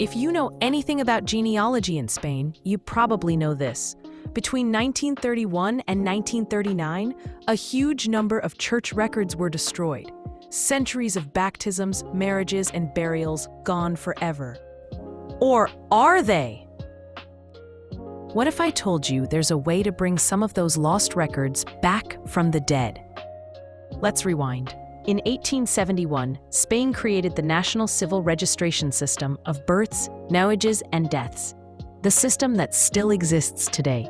If you know anything about genealogy in Spain, you probably know this. Between 1931 and 1939, a huge number of church records were destroyed. Centuries of baptisms, marriages, and burials gone forever. Or are they? What if I told you there's a way to bring some of those lost records back from the dead? Let's rewind. In 1871, Spain created the National Civil Registration System of births, marriages, and deaths, the system that still exists today.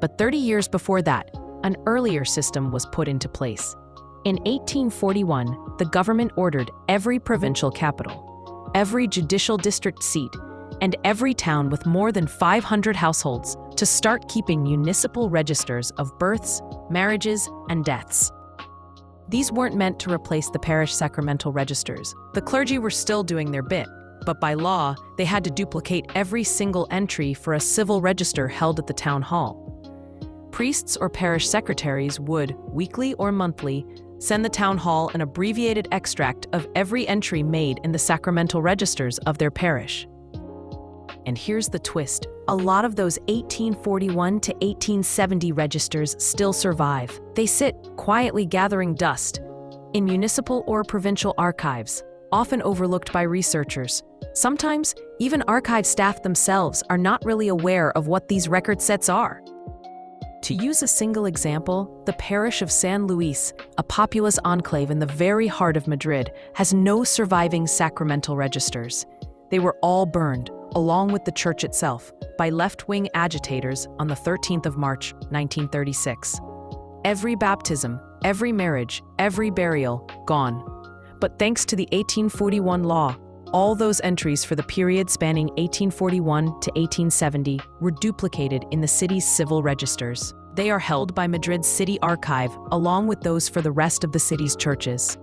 But 30 years before that, an earlier system was put into place. In 1841, the government ordered every provincial capital, every judicial district seat, and every town with more than 500 households to start keeping municipal registers of births, marriages, and deaths. These weren't meant to replace the parish sacramental registers. The clergy were still doing their bit, but by law, they had to duplicate every single entry for a civil register held at the town hall. Priests or parish secretaries would, weekly or monthly, send the town hall an abbreviated extract of every entry made in the sacramental registers of their parish. And here's the twist. A lot of those 1841 to 1870 registers still survive. They sit, quietly gathering dust, in municipal or provincial archives, often overlooked by researchers. Sometimes, even archive staff themselves are not really aware of what these record sets are. To use a single example, the parish of San Luis, a populous enclave in the very heart of Madrid, has no surviving sacramental registers. They were all burned, along with the church itself, by left-wing agitators on the 13th of March, 1936. Every baptism, every marriage, every burial, gone. But thanks to the 1841 law, all those entries for the period spanning 1841 to 1870 were duplicated in the city's civil registers. They are held by Madrid's city archive, along with those for the rest of the city's churches.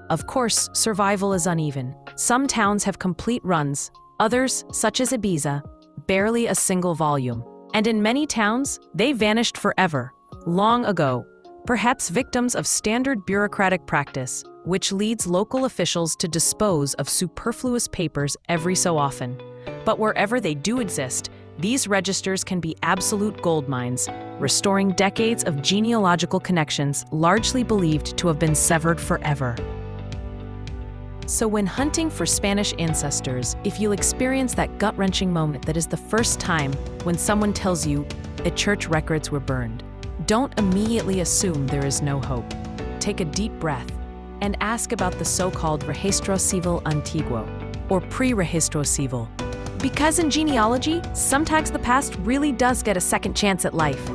Of course, survival is uneven. Some towns have complete runs, others, such as Ibiza, barely a single volume. And in many towns, they vanished forever, long ago, perhaps victims of standard bureaucratic practice, which leads local officials to dispose of superfluous papers every so often. But wherever they do exist, these registers can be absolute gold mines, restoring decades of genealogical connections largely believed to have been severed forever. So when hunting for Spanish ancestors, if you'll experience that gut-wrenching moment that is the first time when someone tells you that church records were burned, don't immediately assume there is no hope. Take a deep breath and ask about the so-called registro civil antiguo, or pre-registro civil. Because in genealogy, sometimes the past really does get a second chance at life.